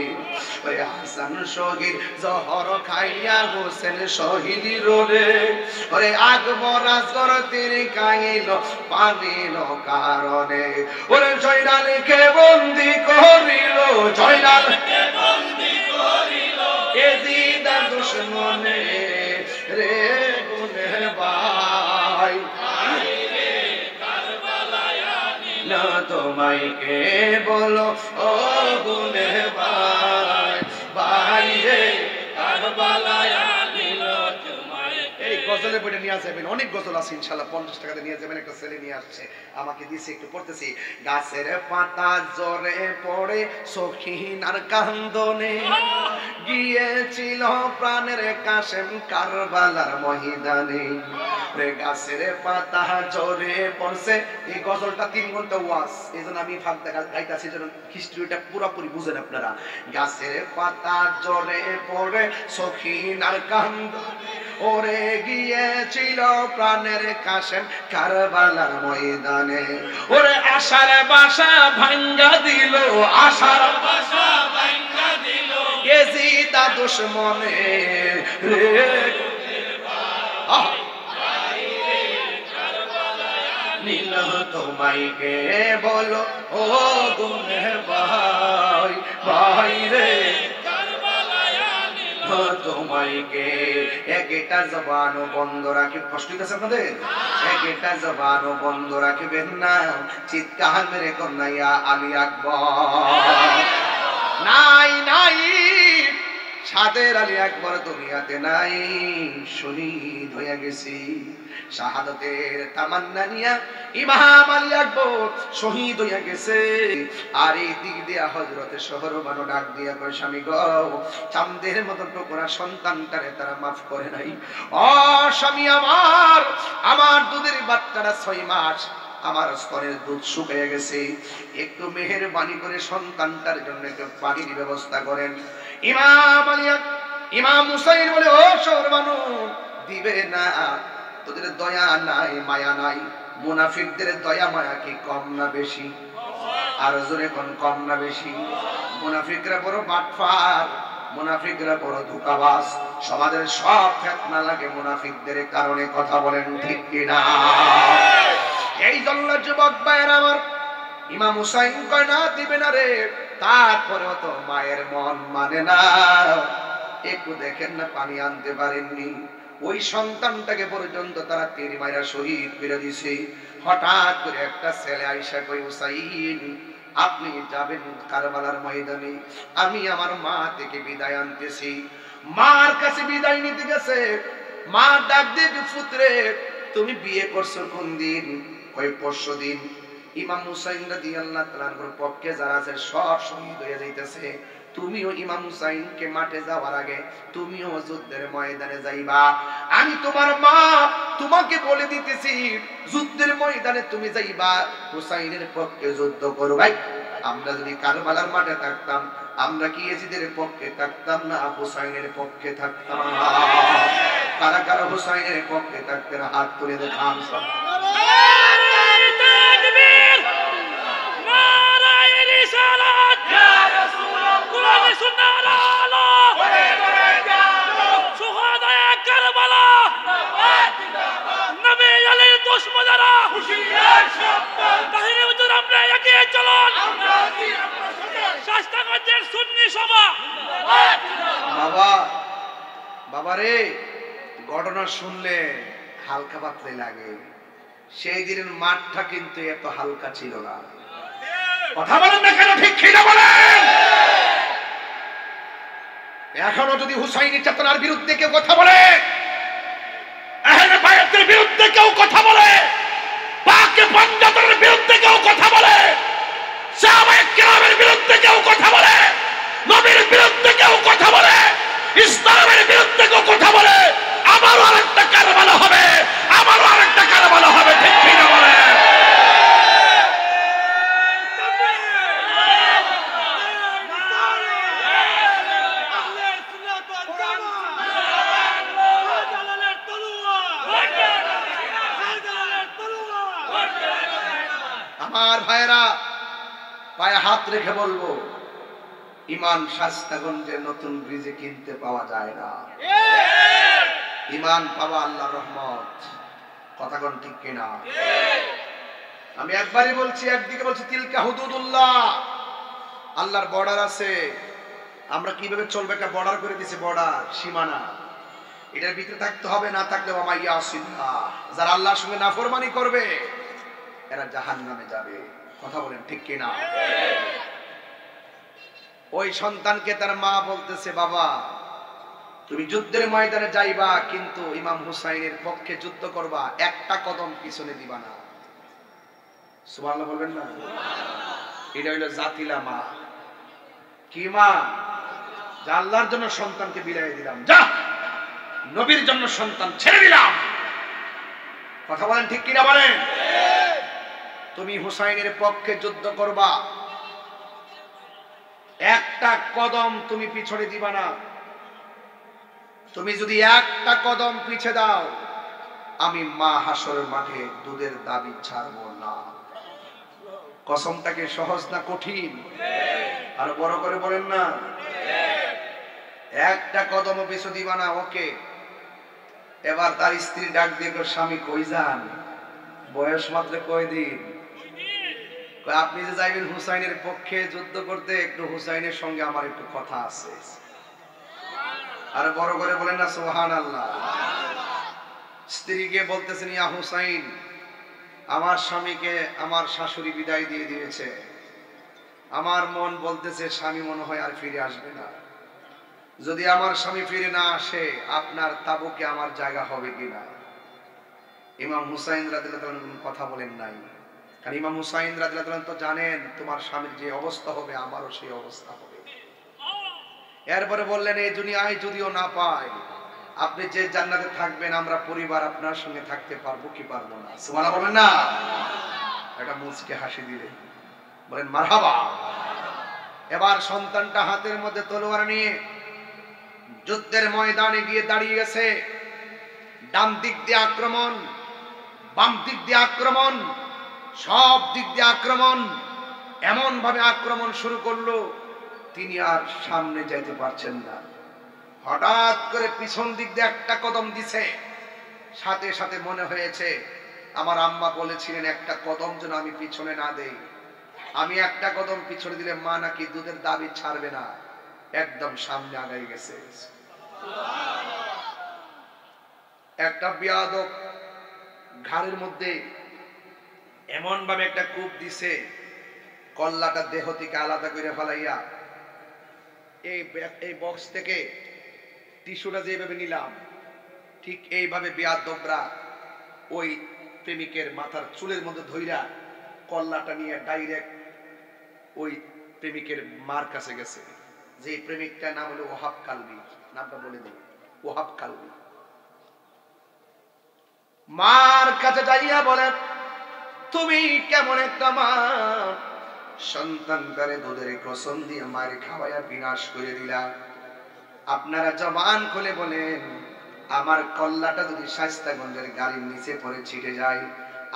ওই হাসান শহীদ জহর খাইয়া হুসেন শহীদ রনে, ওরে আকবর আসগর তীর খাইল পানির কারণে। ওরে জয়নালকে বন্দী করিল, জয়নালকে বন্দী করিল ইয়াজিদের দুশমনে রে গুনে ভাই। না তোমায় কে বলো ও গুনে ভাই, ভাই রে কারবালায় নিল তোমায়। এই গজলের বইটা নিয়ে যাবেন, অনেক গজল আছে ইনশাআল্লাহ, 50 টাকাতে নিয়ে যাবেন। একটা ছেলে নিয়ে আসছে, আমাকে দিয়েছে, একটু পড়তেছি। গাছের পাতা জরে পড়ে সখিনার কান্দনে, গিয়েছিল প্রাণের কাশেম কারবালার ময়দানে। গাছের পাতা জরে পড়ছে, এই গজলটা 3 ঘন্টা ওয়াজ, এই জন্য আমি ফাঁক গাইতেছি যেন হিস্ট্রিটা পুরোপুরি বুঝেন আপনারা। গাছের পাতা জরে পড়ে সখিনার কান্দনে, ওরে গিয়েছিল প্রাণের কাশেম কারবালার ময়দানে। ওরে আশার বাসা ভাঙ্গা দিল, আশার বাসা ভাঙ্গা দিল ইয়াজিদের দুশমনে রে নীল তোমায় কে বলো ও গুনে ভাই, ভাই রে তোমায় কে। একটা জবান বন্ধ রাখি, কষ্ট হইতেছে আপনাদের? একটা জবান বন্ধ রাখবেন না, চিৎকার মেরে কন্যা আলী আকবর। নাই নাই, সাদের আলী আকবর দুনিয়াতে নাই, শহীদ হয়ে গেছি। শাহাদাতের তামান্না নিয়া ইমাম আলী আকবর শহীদ হয়ে গেছে। আর এই দিক দিয়া হযরতে শহরবানু ডাক দিয়া কয়, স্বামী গো, চাঁদের মতো টুকরা সন্তানটারে তারা মাফ করে নাই। ও স্বামী আমার, আমার দুধের বাচ্চারা 6 মাস, আমার স্তনের দুধ শুকিয়ে গেছে, একটু মেহেরবানি করে সন্তানটার জন্য একটু পানির ব্যবস্থা করেন। ইমাম হুসাইন বলে, ও শহরবানু, দিবে না, তোদের দয়া নাই মায়া নাই। মুনাফিকদের দয়া মায়া কি কম না বেশি? আর জোরে কোন কম না বেশি? মুনাফিকরা বড় বাটফার, মুনাফিকরা বড় ধোঁকাবাজ, সমাজের সব ফিতনা লাগে মুনাফিকদের কারণে। কথা বলেন ঠিক কিনা? এই জন্য যুবক ভাইয়েরা আমার, ইমাম হুসাইন কয় না, দিবে না রে। তারপরেও তো মায়ের মন মানে না। একটু দেখেন না, পানি আনতে পারেননি, ওই সন্তানটাকে পর্যন্ত তারা তীর মাইরা শহীদ করে দিছে। হঠাৎ করে একটা ছেলে আইসা কই, হুসাইন আপনি যাবেন কারবালার ময়দানে, আমি আমার মা থেকে বিদায় আনতেছি। মার কাছে বিদায় নিতে গেছে, মা ডাক দিয়ে, পুত্রে তুমি বিয়ে করছো কোন দিন? কই পরশুদিন। ইমাম হুসাইন রাদিয়াল্লাহু তাআলার পক্ষে যারা আছে সব শহীদ হয়ে যাইতেছে, তুমিও ইমাম হুসাইনকে মাঠে যাওয়ার আগে তুমিও যুদ্ধের ময়দানে যাইবা। আমি তোমার মা তোমাকে বলে দিতেছি, যুদ্ধের ময়দানে তুমি যাইবা, হুসাইনের পক্ষে যুদ্ধ করবা। আমরা যদি কারবালার মাঠে থাকতাম, আমরা কি ইয়াজিদের পক্ষে থাকতাম না হুসাইনের পক্ষে থাকতাম? কারা কারা হুসাইনের পক্ষে থাকতেন হাত তুলে দেখান। চলুন শাস্তাগঞ্জের সুন্নি সভা। বাবা বাবারে, ঘটনা শুনলে হালকা পাতলাই লাগে। সেই দিনের মাঠটা কিন্তু এত হালকা ছিল না। কথা বলেন না কেন? ঠিক কিনা বলেন? এখনো যদি হুসাইনি চেতনার বিরুদ্ধে কেউ কথা বলে, আহলে বায়াতের বিরুদ্ধে কেউ কথা বলে, পাকে পাঞ্জাবের বিরুদ্ধে কেউ কথা বলে, সাহাবায়ে কেরামের বিরুদ্ধে কেউ কথা বলে, নবীর বিরুদ্ধে কেউ কথা বলে, ইসলামের বিরুদ্ধে কেউ কথা বলে, আমারও আরেকটা কারবালা হবে, আমারও আরেকটা কারবালা হবে। ঠিক কিনা বলেন? আমার ভাইরা, পায়ে হাত রেখে বলবো, ইমান শাস্তাগঞ্জের নতুন ব্রিজে কিনতে পাওয়া যায় না। ইমান পাওয়া আল্লাহর রহমত। কথা কোন ঠিক কিনা? আমি একবারই বলছি, একদিকে বলছি তিলকা হুদুদুল্লাহ, আল্লাহর বর্ডার আছে। আমরা কিভাবে চলবে একটা বর্ডার করে দিয়েছি, বর্ডার, সীমানা। এটার ভিতরে থাকতে হবে, না থাকলে ওয়া ইয়াসিল্লাহ, যারা আল্লাহর সঙ্গে নাফরমানি করবে এরা জাহান্নামে যাবে। কথা বলেন ঠিক কিনা? ওই সন্তানকে তার মা বলতেছে, বাবা তুমি যুদ্ধের ময়দানে যাইবা, কিন্তু ইমাম হুসাইনের পক্ষে যুদ্ধ করবা, একটা কদম পিছনে দিবা না। সুবহানাল্লাহ বলবেন না? এটা হইল জাতিলা মা। কি মা? যা আল্লাহর জন্য সন্তানকে বিলাই দিলাম, যা নবীর জন্য সন্তান ছেড়ে দিলাম। কথা বলেন ঠিক কিনা বলেন? তুমি হুসাইনের পক্ষে যুদ্ধ করবা, একটা কদম তুমি পিছনে দিবা না। তুমি যদি একটা কদম পিছে দাও, আমি মা হাসরের মাঠে দুধের দাবি ছাড়বো না। কসমটাকে সহজ না কঠিন? আর বড় করে বলেন না। একটা কদম পিছু দিবা না। ওকে, এবার তার স্ত্রী ডাক দিয়ে, স্বামী কই যান? বয়স মাত্র কয়দিন? আপনি যে যাইবেন হুসাইনের পক্ষে যুদ্ধ করতে, একটু হুসাইনের সঙ্গে আমার একটু কথা আছে। আর বড় করে বলেন না সুবহানাল্লাহ। স্ত্রীকে বলতেছেন, ইয়া হুসাইন, আমার স্বামীকে আমার শাশুড়ি বিদায় দিয়ে দিয়েছে। আমার মন বলতেছে স্বামী মনে হয় আর ফিরে আসবে না। যদি আমার স্বামী ফিরে না আসে, আপনার তাবুকে আমার জায়গা হবে কিনা? ইমাম হুসাইন রাদিয়াল্লাহু আনহু কথা বলেন নাই, কারণ ইমাম হুসাইন রাদিয়াল্লাহু আনহু তো জানেন তোমার স্বামীর যে অবস্থা হবে আমারও সেই অবস্থা হবে। এরপরে বললেন, এই দুনিয়ায় যদিও না পাই, আপনি যে জান্নাতে থাকবেন, আমরা পরিবার আপনার সঙ্গে থাকতে পারবো কি পারবো না? সুবহানাল্লাহ বলেন না। এটা মুচকে হাসি দিলেন, বলেন মারহাবা। এবার সন্তানটা হাতের মধ্যে তলোয়ার নিয়ে যুদ্ধের ময়দানে গিয়ে দাঁড়িয়ে গেছে। ডান দিক দিয়ে আক্রমণ, বাম দিক দিয়ে আক্রমণ, সব দিক দিয়ে আক্রমণ। এমন ভাবে আক্রমণ শুরু করলো, তিনি আর সামনে যেতে পারছেন না। হঠাৎ করে পিছন দিক দিয়ে একটা কদম দিছে, সাথে সাথে মনে হয়েছে আমার আম্মা বলেছিলেন একটা কদম যেন আমি পিছনে না দেই। আমি একটা কদম পিছনে দিলে মা নাকি দুধের দাবি ছাড়বে না। একদম সামনে আগাই গেছে। একটা বিয়াদব ঘাড়ের মধ্যে এমন ভাবে একটা কূপ দিছে, কল্লাটা দেহ থেকে আলাদা করে ফেলাইয়া এই বক্স থেকে টিস্যুটা যেভাবে নিলাম, ঠিক এইভাবে বিয়াদবরা ওই প্রেমিকের মাথার চুলের মধ্যে ধইরা কল্লাটা নিয়ে ডাইরেক্ট ওই প্রেমিকের মার কাছে গেছে। যে প্রেমিকটার নাম হলো ওহাব কালবি, নামটা বলে দিই, ওহাব কালবি। মার কাছে যাইয়া বলে, তুমি কেমন একটা মা, সন্তানটারে দুধের কসম দিয়ে মারে খাওয়াইয়া বিনাশ করে দিলা। আপনারা জবান খুলে বলেন, আমার কল্লাটা যদি শায়েস্তাগঞ্জের গাড়ির নিচে পড়ে ছিটে যায়,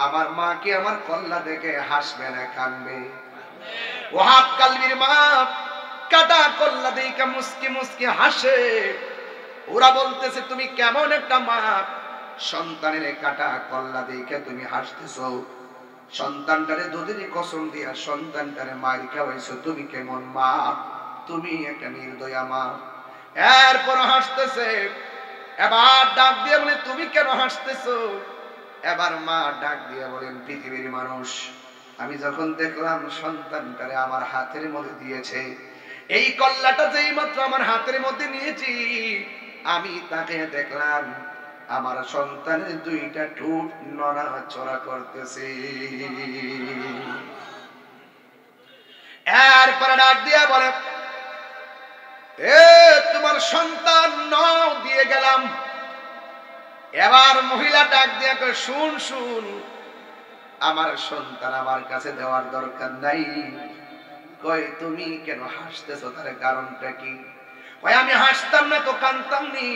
আমার মা কি আমার কল্লা দেখে হাসবে না কাঁদবে? ওহাব কালবির মা কাটা কল্লা দেখে মুস্কি মুস্কি হাসে। ওরা বলতেছে, তুমি কেমন একটা মা, সন্তানের কাটা কল্লা দেখে তুমি হাসতেছো? সন্তানটারে দুধের কসম দিয়া সন্তানটারে মার খাওয়াইছো, তুমি কেমন মা? তুমি একটা নির্দয়া মা। এরপর হাসতেছে, এবার ডাক দিয়ে বলে তুমি কেন হাসতেছো? এবার মা ডাক দিয়ে বলেন, পৃথিবীর মানুষ, আমি যখন দেখলাম সন্তানটারে আমার হাতের মধ্যে দিয়েছে, এই কল্লাটা যেই মাত্র আমার হাতের মধ্যে নিয়েছি, আমি তাকে দেখলাম আমার সন্তানের দুইটা ঠোঁট নড়াচড়া করতেছে। এরপরে ডাক দিয়া বলে, এ তোমার সন্তান নাও দিয়ে গেলাম। এবার মহিলা ডাক দিয়া কয়, শুন শুন, আমার সন্তান আমার কাছে দেওয়ার দরকার নাই। কয় তুমি কেন হাসতেছো, তার কারণটা কি? কয় আমি হাসতাম না তো কাঁদতাম নি,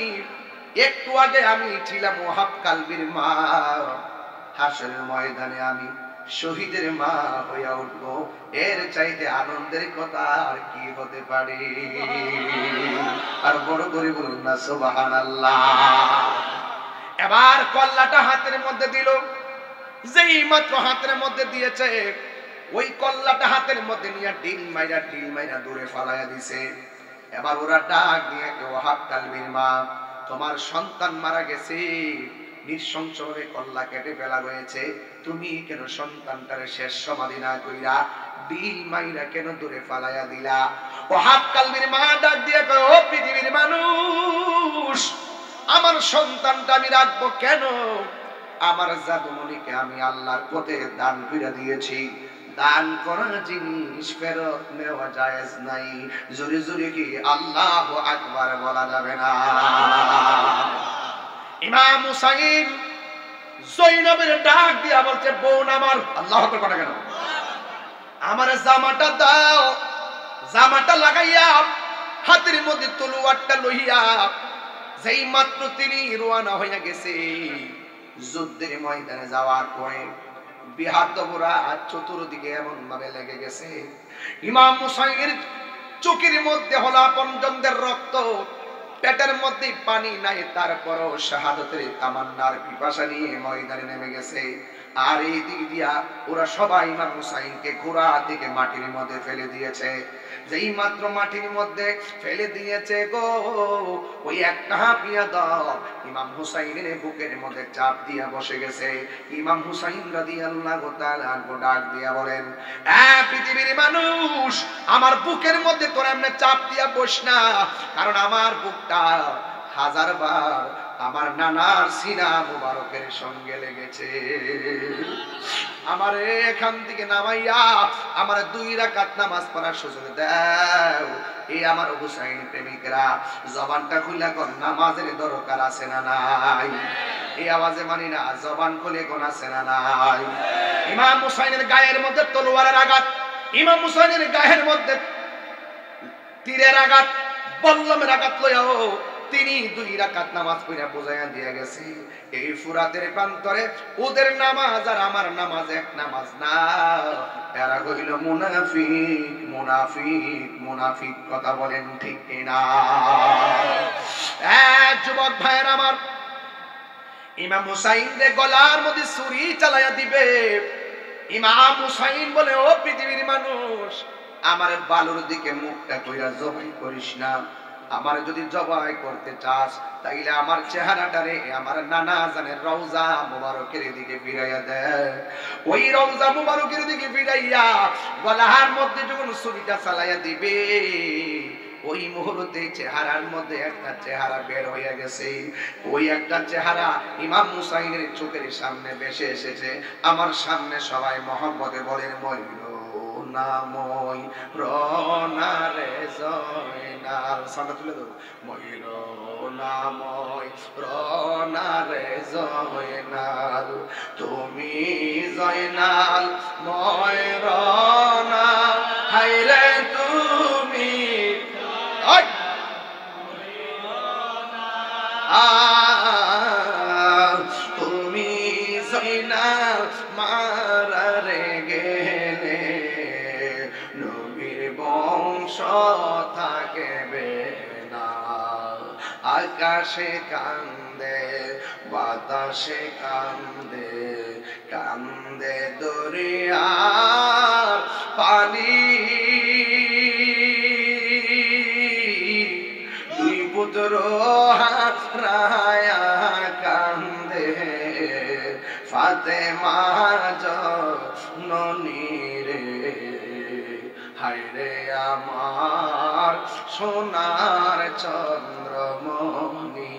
একটু আগে আমি ছিলাম ওহাব কালবির মা, হাসরের ময়দানে আমি শহীদের মা হইয়া উঠবো, এর চাইতে আনন্দের কথা আর কি হতে পারে? আর বড় করে বলুন না সুবহানাল্লাহ। এবার কল্লাটা হাতের মধ্যে দিল, যেই মাত্র হাতের মধ্যে দিয়েছে, ওই কল্লাটা হাতের মধ্যে নিয়ে ডিল মাইরা দূরে ফালাইয়া দিছে। এবার ওরা ডাক দিয়ে, ওহাব কালবির মা, তোমার সন্তান মারা গেছে, নৃশংসভাবে কল্লা কেটে ফেলা হয়েছে, তুমি কেন সন্তানটারে শেষ সমাধি না কইরা ডিল মাইরা কেন দূরে ফালাইয়া দিলা? ওহাব কালবির মা ডাক দিয়ে কয়, ও পৃথিবীর মানুষ, আমার সন্তানটা আমি রাখবো কেন? আমার জাদুমণিকে আমি আল্লাহর পথে দান করে দিয়েছি, দান করা জিনিস ফেরত নেওয়া জায়েজ নাই। জোরে জোরে কি আল্লাহু আকবার বলা যাবে না? ইমাম হুসাইন জৈনবের ডাক দিয়া বলছে, বোন আমার, আল্লাহু আকবার কথা কেন, আমার জামাটা দাও। জামাটা লাগাইয়া হাতের মধ্যে তলোয়ারটা লইয়া যেই মাত্র তিনি রওনা হইয়া গেছে যুদ্ধের ময়দানে যাওয়ার পরে, বিহাদবরা চতুর্দিকে এমন ভাবে লেগে গেছে, ইমাম হুসাইনের চোখের মধ্যে হলা পঞ্জমদের রক্ত, পেটের মধ্যে পানি নাই, তারপরও শাহাদাতের তামান্নার পিপাসা নিয়ে ময়দানে নেমে গেছে। আর এই দিক দিয়া ওরা সবাই ইমাম হুসাইনকে ঘোড়া থেকে মাটির মধ্যে ফেলে দিয়েছে। যেই মাত্র মাটির মধ্যে ফেলে দিয়েছে গো, ওই একটা হাঁপিয়া দাও ইমাম হুসাইনের বুকের মধ্যে চাপ দিয়া বসে গেছে। ইমাম হুসাইন রাদিয়াল্লাহু তাআলা ডাক দিয়া বলেন, পৃথিবীর মানুষ, আমার বুকের মধ্যে তোরা এমনি চাপ দিয়া বস না, কারণ আমার বুকটা হাজারবার আমার নানার সিনা মুবারকের সঙ্গে লেগেছে। আমার এখান থেকে নামাইয়া আমার 2 রাকাত নামাজ পড়ার সুযোগ দাও। এই আমার হুসাইন প্রেমিকরা জবানটা খুলে কোন নামাজের দরকার আছে না নাই? এই আওয়াজে মানি না, জবান খুলে কোন আছে না নাই? ইমাম হুসাইনের গায়ের মধ্যে তলোয়ারের আঘাত, ইমাম হুসাইনের গায়ের মধ্যে তীরের আঘাত, বল্লমের আঘাত লইয়াও তিনি 2 রাকাত নামাজ পড়া বুঝাইয়া দিয়ে গেছে, এই ফুরাতের প্রান্তরে ওদের নামাজ আর আমার নামাজ এক নামাজ না। এরা কইল মুনাফিক মুনাফিক মুনাফিক, কথা বলেন ঠিক কিনা? যুবক ভাইয়ের আমার, ইমাম হুসাইন রে গলার মধ্যে ছুরি চালাইয়া দিবে। ইমাম হুসাইন বলে, ও পৃথিবীর মানুষ, আমার বালুর দিকে মুখটা কইরা জবাই করিস না। আমার যদি জবাই করতে চাস তাইলে আমার চেহারাটারে আমার নানা জানের রওজা মুবারকের দিকে ফিরাইয়া দে। ওই রওজা মুবারকের দিকে ফিরাইয়া গলার মধ্যে যখন ছুরিটা চালাইয়া দিবে, ওই মুহূর্তে চেহারার মধ্যে একটা চেহারা বের হয়ে গেছে। ওই একটা চেহারা ইমাম হুসাইনের চোখের সামনে ভেসে এসেছে। আমার সামনে সবাই মহব্বতে বলেন, ময়ূর নাময় রনারে জয়নাল, সামনে তুলে দেবো, ময়ূর নাময় রনারে জয়নাল, তুমি জয়নাল ময়ূর না, হায়রে তুমি তুমি জয়নাল মারারে গেলে নবীর বংশ থাকবে না। আকাশে কান্দে বাতাসে কান্দে, কান্দে দরিয়ার পানি, দুই পুত্র হারায়া কান্দে ফাতেমা জননী রে, হায়রে আমার সোনার চন্দ্রমণি,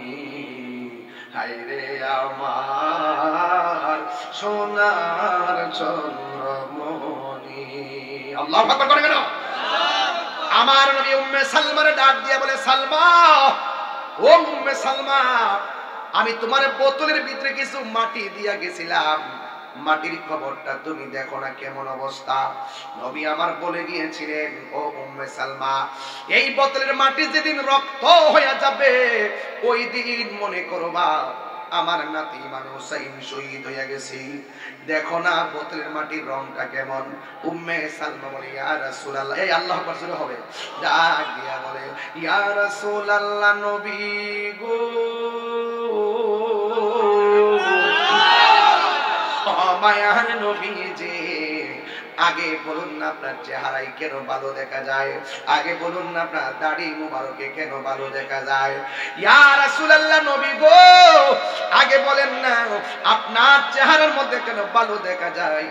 হায়রে আমার সোনার চন্দ্রমণি। আল্লাহু আকবার করে কেন? আমার নবী উম্মে সালমার ডাক দিয়া বলে, সালমা, ও উম্মে সালমা, আমি তোমার বোতলের ভিতরে কিছু মাটি দিয়া গেছিলাম, মাটির খবরটা তুমি দেখো না কেমন অবস্থা। নবী আমার বলে গিয়েছিলেন, ও উম্মে সালমা, এই বোতলের মাটি যেদিন রক্ত হয়ে যাবে ওই দিন মনে করবা আমার নাতি ইমাম হুসাইন শহীদ হয়ে গেছে। দেখো না বোতলের মাটির রংটা কেমন। উম্মে সালমা বলে, ইয়া রাসূলুল্লাহ, এই আল্লাহু আকবার জোরে হবে, ডাক দিয়া বলে, ইয়া রাসূলুল্লাহ, নবী গো, মায়ার নবীজি, আগে বলুন না আপনার চেহারায় কেন ভালো দেখা যায়, আগে বলুন না আপনার দাড়ি মুবারকে কেন ভালো দেখা যায়। ইয়া রাসূলুল্লাহ, নবী গো, আগে বলেন না আপনার চেহারার মধ্যে কেন ভালো দেখা যায়।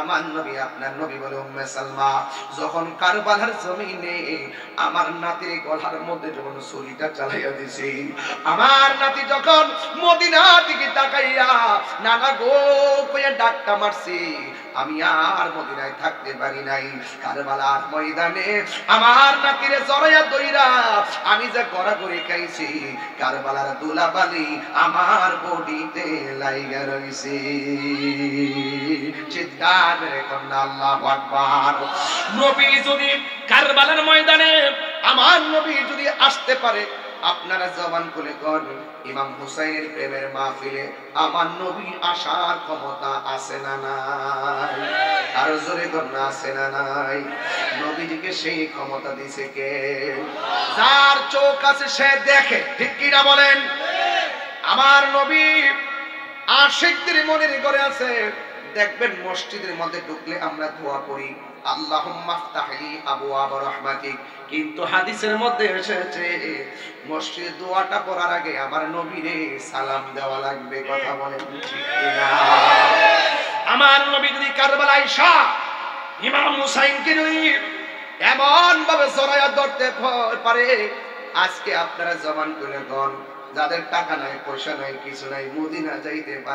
আমার নবী, আপনার নবী বলে, উম্মে সালমা, যখন কারবালার জমিনে আমার নাতির গলার মধ্যে যখন ছুরিটা চালাইয়া দিছি, আমার নাতি যখন মদিনা দিকে তাকাইয়া নানা গো কইয়া ডাকটা মারছি, আমি আর মদিনায় থাকতে পারি নাই। কারবালার ময়দানে আমার নাতিরে জড়াইয়া দইরা আমি যে গড়াগড়ি খাইছি, কারবালার দুলাবালি আমার বডিতে লাইগা রইছে। চিৎকার মেরে কন্যা আল্লাহু আকবার। নবী যদি কারবালার ময়দানে আমার নবী যদি আসতে পারে, আপনারা জবান খুলে কোন, ইমাম হুসাইনের প্রেমের মাহফিলে আমার নবী আসার ক্ষমতা আছে না নাই? আর জোরে কন্যা আছে না নাই? নবীজিকে সেই ক্ষমতা দিছে কে? যার চোখ আছে সে দেখে, ঠিক কি না বলেন? আমার নবী আশিকদের মনের ঘরে আছে। দেখবেন মসজিদের মধ্যে ঢুকলে আমরা দোয়া করি, আল্লাহুম্মা ইফতাহলি আবওয়াব রাহমাতিক, কিন্তু হাদিসের মধ্যে এসেছে মসজিদে দোয়াটা পড়ার আগে আমার নবীরে সালাম দেওয়া লাগবে। কথা বলেন ঠিক কিনা? আমার নবী যদি কারবালায় শাহ ইমাম হুসাইনকে যদি এমন ভাবে জড়াইয়া ধরতে পারে, আজকে আপনারা জবান করে গন, যাদের টাকা নাই পয়সা নাই কিছু নাই মদিনা যাইতে পারে